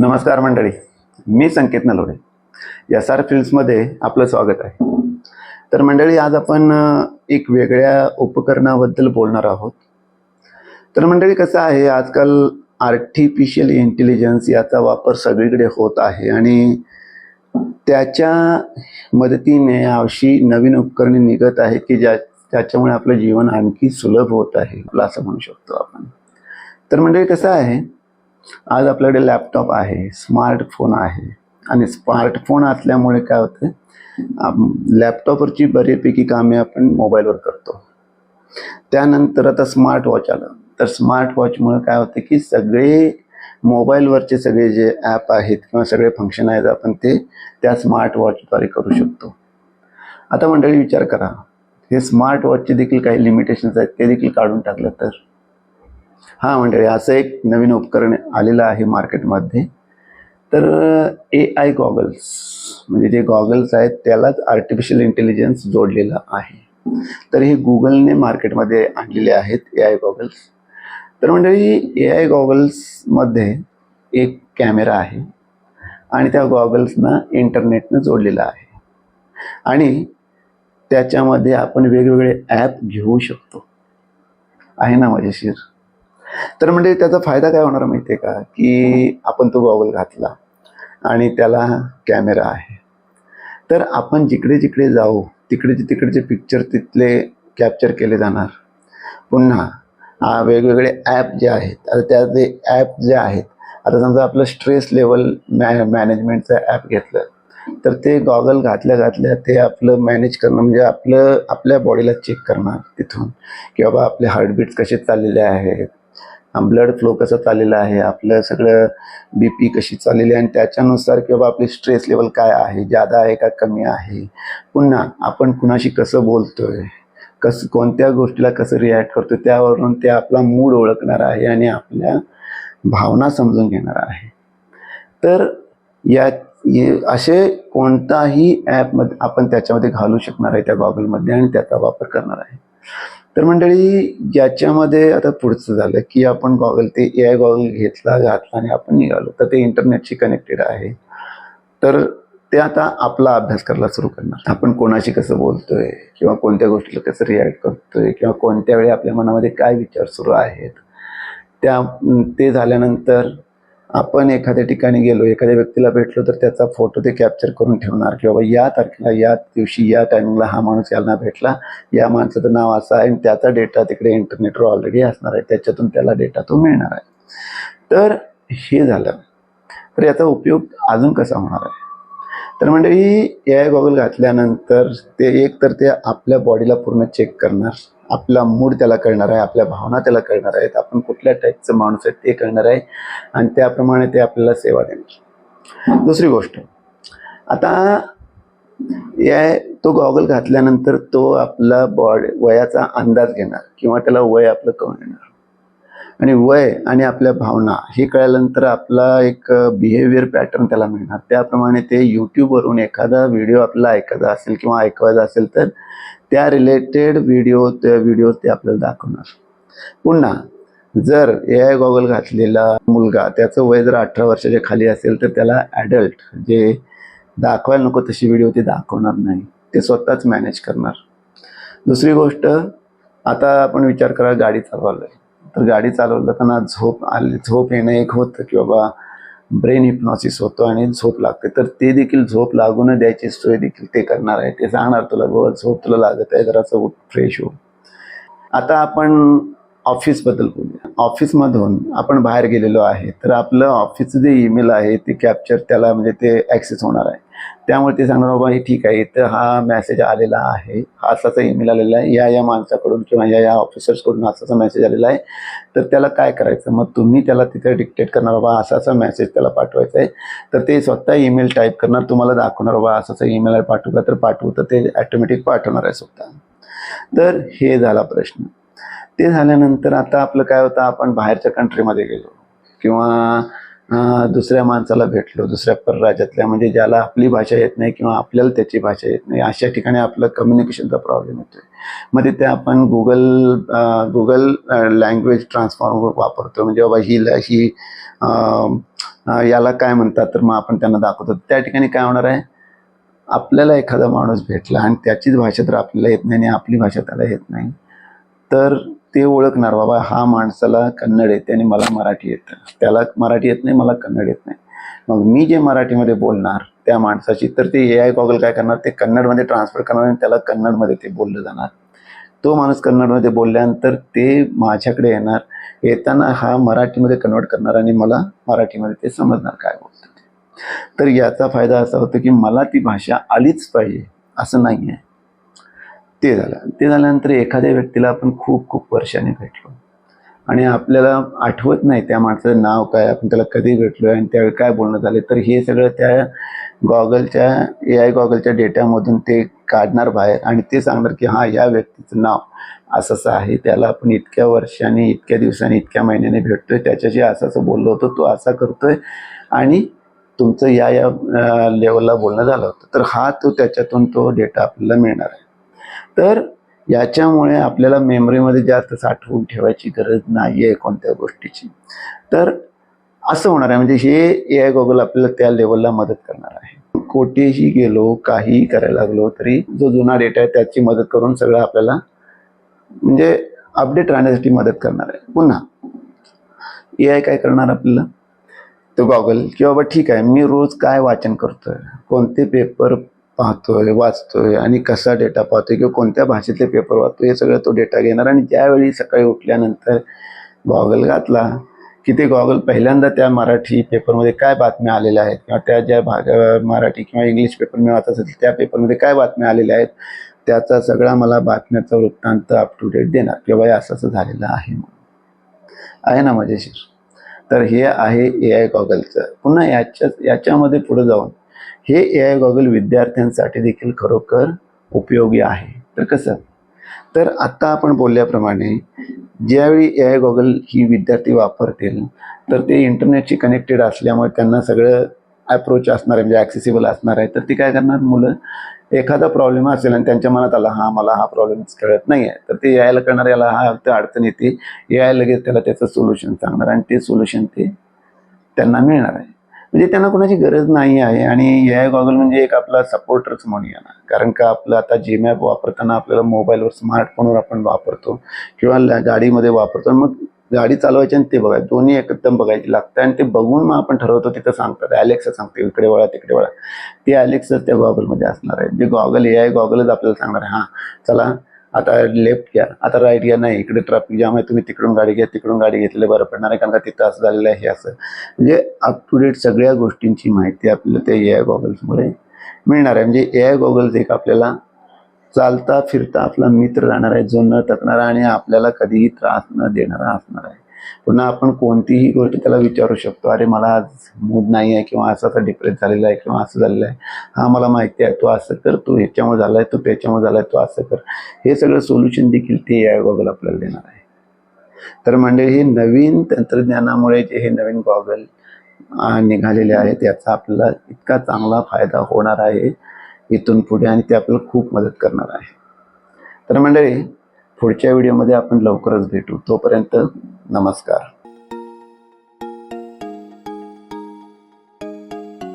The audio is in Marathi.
नमस्कार मंडळी, मी संकेत नलोडे. SR फिल्ड्समध्ये आपलं स्वागत आहे. तर मंडळी, आज आपण एक वेगळ्या उपकरणाबद्दल बोलणार आहोत. तर मंडळी, कसं आहे, आजकाल आर्टिफिशियल इंटेलिजन्स याचा वापर सगळीकडे होत आहे आणि त्याच्या मदतीने अशी नवीन उपकरणे निघत आहेत की त्याच्यामुळे आपलं जीवन आणखी सुलभ होत आहे, असं म्हणू शकतो आपण. तर मंडळी, कसं आहे, आज आपल्याकडे लॅपटॉप आहे, स्मार्टफोन आहे आणि स्मार्टफोन असल्यामुळे काय होतं, लॅपटॉपवरची बऱ्यापैकी कामे आपण मोबाईलवर करतो. त्यानंतर आता स्मार्ट वॉच आलं. तर स्मार्ट वॉचमुळे काय होतं की सगळे मोबाईलवरचे सगळे जे ॲप आहेत किंवा सगळे फंक्शन आहेत आपण ते त्या स्मार्ट वॉचद्वारे करू शकतो. आता मंडळी, विचार करा, हे स्मार्ट वॉचचे देखील काही लिमिटेशन्स आहेत, ते देखील काढून टाकलं तर. हां मंडळी, असं एक नवीन उपकरण आलेलं आहे मार्केटमध्ये. तर AI गॉगल्स, म्हणजे जे गॉगल्स आहेत त्यालाच आर्टिफिशियल इंटेलिजन्स जोडलेलं आहे. तर हे गुगलने मार्केटमध्ये आणलेले आहेत AI गॉगल्स. तर मंडळी, AI गॉगल्समध्ये एक कॅमेरा आहे आणि त्या गॉगल्सना इंटरनेटनं जोडलेलं आहे आणि त्याच्यामध्ये आपण वेगवेगळे ॲप घेऊ शकतो. आहे ना मजेशीर? तर म्हणजे त्याचा फायदा काय होणार माहिती आहे का, की आपण तो गॉगल घातला आणि त्याला कॅमेरा आहे, तर आपण जिकडे जिकडे जाऊ तिकडचे पिक्चर तिथले कॅप्चर केले जाणार. पुन्हा वेगवेगळे ॲप जे आहेत, आता त्याचे ॲप जे आहेत, आता समजा आपलं स्ट्रेस लेवल मॅनेजमेंटचं ॲप घेतलं तर ते गॉगल घातल्या ते आपलं मॅनेज करणं, म्हणजे आपल्या बॉडीला चेक करणार तिथून की बाबा आपले हार्टबीट्स कसे चाललेले आहेत, ब्लड फ्लो कसं चाललेलं आहे, आपलं सगळं BP कशी चाललेली आहे आणि त्याच्यानुसार की बाबा आपली स्ट्रेस लेवल काय आहे, जादा आहे का कमी आहे. पुन्हा आपण कुणाशी कसं बोलतोय, कोणत्या गोष्टीला कसं रिॲक्ट करतोय, त्यावरून ते आपला मूड ओळखणार आहे आणि आपल्या भावना समजून घेणार आहे. तर असे कोणताही ॲपमध्ये आपण त्याच्यामध्ये घालू शकणार आहे त्या गॉगलमध्ये आणि त्याचा वापर करणार आहे. तर मंडळी, ज्याच्यामध्ये आता पुढचं झालं की आपण ते AI गॉगल घातला आणि आपण निघालो, तर ते इंटरनेटशी कनेक्टेड आहे. तर ते आता आपला अभ्यास करायला सुरू करणार. आपण कोणाशी कसं बोलतोय किंवा कोणत्या गोष्टीला कसं रिॲक्ट करतोय किंवा कोणत्या वेळी आपल्या मनामध्ये काय विचार सुरू आहेत, ते झाल्यानंतर आपण एखाद्या ठिकाणी गेलो, एखाद्या व्यक्तीला भेटलो, तर त्याचा फोटो ते कॅप्चर करून ठेवणार की बाबा या तारखेला, या दिवशी, या टायमिंगला हा माणूस याला भेटला, या माणसाचं नाव असं आहे आणि त्याचा डेटा तिकडे इंटरनेटवर ऑलरेडी असणार आहे, त्याच्यातून त्याला डेटा तो मिळणार आहे. तर हे झालं. तर याचा उपयोग अजून कसा होणार आहे? तर मंडळी, AI गॉगल घातल्यानंतर ते आपल्या बॉडीला पूर्ण चेक करणार, आपला मूड त्याला कळणार आहे, आपल्या भावना त्याला कळणार आहेत, आपण कुठल्या टाईपचं माणूस आहे ते कळणार आहे आणि त्याप्रमाणे ते आपल्याला सेवा देणार. दुसरी गोष्ट, आता तो गॉगल घातल्यानंतर तो आपला वयाचा अंदाज घेणार किंवा त्याला वय आपलं कळणार आणि वय आणि आपल्या भावना हे कळल्यानंतर आपला एक बिहेवियर पॅटर्न त्याला मिळणार. त्याप्रमाणे ते यूट्यूबवरून एखादा व्हिडिओ आपल्याला ऐकायचा असेल किंवा ऐकवायचा असेल तर त्या रिलेटेड व्हिडिओ ते आपल्याला दाखवणार. पुन्हा जर AI गॉगल घातलेला मुलगा, त्याचं वय जर 18 वर्षाच्या खाली असेल तर त्याला ॲडल्ट जे दाखवायला नको तशी व्हिडिओ ते दाखवणार नाही, ते स्वतःच मॅनेज करणार. दुसरी गोष्ट, आता आपण विचार करा, गाडी चालवलं आहे, तर गाडी चालवताना झोप येणं एक होतं की बाबा ब्रेन हिप्नॉसिस होतो आणि झोप लागते, तर ते देखील झोप लागू न द्यायची सोय देखील ते करणार आहे. ते सांगणार तुला बाबा झोप तुला लागत आहे, जरासं उठ, फ्रेश हो. आता आपण ऑफिसबद्दल बोलूया. ऑफिसमधून आपण बाहेर गेलेलो आहे, तर आपलं ऑफिसचं जे ईमेल आहे ते कॅप्चर त्याला, म्हणजे ते ॲक्सेस होणार आहे. त्यामुळे ते सांगणार बाबा हे ठीक आहे, इथं हा मेसेज आलेला आहे, हा असाचा ईमेल आलेला आहे, या माणसाकडून किंवा या ऑफिसर्सकडून असाचा मेसेज आलेला आहे, तर त्याला काय करायचं. मग तुम्ही त्याला तिथे डिक्टेट करणार, बाबा असाचा मेसेज त्याला पाठवायचा आहे, तर ते स्वतः ईमेल टाईप करणार, तुम्हाला दाखवणार बाबा असाचा ईमेल पाठवू का, तर पाठवू, तर ते ॲटोमॅटिक पाठवणार आहे स्वतः. तर हे झाला प्रश्न. ते झाल्यानंतर आता आपलं काय होतं, आपण बाहेरच्या कंट्रीमध्ये गेलो किंवा दुसऱ्या माणसाला भेटलो, दुसऱ्या परराज्यातल्या, म्हणजे ज्याला आपली भाषा येत नाही किंवा आपल्याला त्याची भाषा येत नाही, अशा ठिकाणी आपलं कम्युनिकेशनचा प्रॉब्लेम येतो. मग तिथे आपण गुगल लँग्वेज ट्रान्सफॉर्मर वापरतो, म्हणजे बाबा ही याला काय म्हणतात, तर मग आपण त्यांना दाखवतो. त्या ठिकाणी काय होणार आहे, आपल्याला एखादा माणूस भेटला आणि त्याचीच भाषा तर आपल्याला येत नाही आणि आपली भाषा त्याला येत नाही, तर ते ओळखणार बाबा हा माणसाला कन्नड येते आणि मला मराठी येतं, त्याला मराठी येत नाही, मला कन्नड येत नाही. मग मी जे मराठीमध्ये बोलणार त्या माणसाची, तर ते AI गॉगल काय करणार, ते कन्नडमध्ये ट्रान्सफर करणार आणि त्याला कन्नडमध्ये ते बोललं जाणार. तो माणूस कन्नडमध्ये बोलल्यानंतर ते माझ्याकडे येणार, येताना हा मराठीमध्ये कन्वर्ट करणार आणि मला मराठीमध्ये ते समजणार काय बोलतात. तर याचा फायदा असा होतो की मला ती भाषा आलीच पाहिजे असं नाही आहे. ते झालं. ते झाल्यानंतर एखाद्या व्यक्तीला आपण खूप खूप वर्षांनी भेटलो आणि आपल्याला आठवत नाही त्या माणसाचं नाव काय, आपण त्याला कधी भेटलो आणि त्यावेळी काय बोलणं झाले, तर हे सगळं त्या गॉगलच्या AI गॉगलच्या डेटामधून ते काढणार बाहेर आणि ते सांगणार की हा या व्यक्तीचं नाव असं असं आहे, त्याला आपण इतक्या वर्षांनी, इतक्या दिवसांनी, इतक्या महिन्याने भेटतोय, त्याच्याशी असं असं बोललो होतो, तो असा करतोय आणि तुमचं या लेवलला बोलणं झालं होतं. तर हा त्याच्यातून तो डेटा आपल्याला मिळणार आहे. तर याच्यामुळे आपल्याला मेमरीमध्ये जास्त साठवून ठेवायची गरज नाही आहे कोणत्या गोष्टीची. तर असं होणार आहे, म्हणजे हे AI गॉगल आपल्याला त्या लेवलला मदत करणार आहे. कोठेही गेलो, काहीही करायला लागलो तरी जो जुना डेटा आहे त्याची मदत करून सगळं आपल्याला म्हणजे अपडेट राहण्यासाठी मदत करणार आहे. पुन्हा AI काय करणार आपल्याला, तो गॉगल की बाबा ठीक आहे, मी रोज काय वाचन करतोय, कोणते पेपर पाहतोय, वाचतोय आणि कसा डेटा पाहतोय किंवा कोणत्या भाषेतले पेपर वाचतोय, हे सगळं तो डेटा घेणार आणि ज्यावेळी सकाळी उठल्यानंतर गॉगल घातला की ते गॉगल पहिल्यांदा त्या मराठी पेपरमध्ये काय बातम्या आलेल्या आहेत किंवा त्या ज्या मराठी किंवा इंग्लिश पेपर मी वाचत असेल त्या पेपरमध्ये काय बातम्या आलेल्या आहेत, त्याचा सगळा मला बातम्याचा वृत्तांत अप टू डेट देणार किंवा असं असं झालेलं आहे ना मजेशीर. तर हे आहे AI गॉगलचं. पुन्हा याच्यामध्ये पुढे जाऊन हे AI गॉगल विद्यार्थ्यांसाठी देखील खरोखर उपयोगी आहे. तर कसं, तर आत्ता आपण बोलल्याप्रमाणे ज्यावेळी AI गॉगल ही विद्यार्थी वापरतील तर ते इंटरनेटशी कनेक्टेड असल्यामुळे त्यांना सगळं अप्रोच असणार आहे, म्हणजे ॲक्सेसिबल असणार आहे. तर ती काय करणार, मुलं एखादा प्रॉब्लेम असेल आणि त्यांच्या मनात आला हा मला हा प्रॉब्लेम कळत नाही आहे, तर ते यायला करणार, याला हा अडचण येते, AI लगेच त्याला त्याचं सोल्युशन सांगणार आणि ते सोल्युशन ते त्यांना मिळणार आहे. म्हणजे त्यांना कोणाची गरज नाही आहे. आणि AI गॉगल म्हणजे एक आपला सपोर्टरच म्हणूया ना, कारण का आपलं आता Gmap वापरताना आपल्याला मोबाईलवर स्मार्टफोनवर आपण वापरतो किंवा गाडीमध्ये वापरतो, मग गाडी चालवायची आणि ते बघायचं, दोन्ही एकदम बघायची लागतं आणि ते बघून मग आपण ठरवतो. तिथं सांगतात ॲलेक्सा सांगते इकडे वळा तिकडे वळा, ते ॲलेक्साच त्या गॉगलमध्ये असणार आहे. जे गॉगल AI गॉगलच आपल्याला सांगणार आहे, हां चला आता लेफ्ट घ्या, आता राईट घ्या, नाही इकडे ट्रॅफिक जाम आहे, तुम्ही तिकडून गाडी घ्या, तिकडून गाडी घेतलेलं बरं पडणार आहे कारण का तिथं असं झालेलं आहे, हे असं. म्हणजे अप टू डेट सगळ्या गोष्टींची माहिती आपल्याला त्या AI गॉगल्समुळे मिळणार आहे. म्हणजे AI गॉगल्स एक आपल्याला चालता फिरता आपला मित्र राहणार आहे, जो न थकणारा आणि आपल्याला कधीही त्रास न देणारा असणार आहे. पुन्हा आपण कोणतीही गोष्ट त्याला विचारू शकतो, अरे मला आज मूड नाही आहे किंवा असं डिप्रेस झालेला आहे किंवा असं झालेलं आहे, हा मला माहिती आहे, तू असं कर, तू ह्याच्यामुळे झालाय, तू त्याच्यामुळे झालाय, तू असं कर, हे सगळं सोल्युशन देखील ते AI गॉगल आपल्याला देणार आहे. तर म्हणजे हे नवीन तंत्रज्ञानामुळे जे हे नवीन गॉगल निघालेले आहेत याचा आपल्याला इतका चांगला फायदा होणार आहे इथून पुढे आणि ते आपल्याला खूप मदत करणार आहे. तर मंडळी, पुढच्या व्हिडिओमध्ये आपण लवकरच भेटू. तोपर्यंत नमस्कार.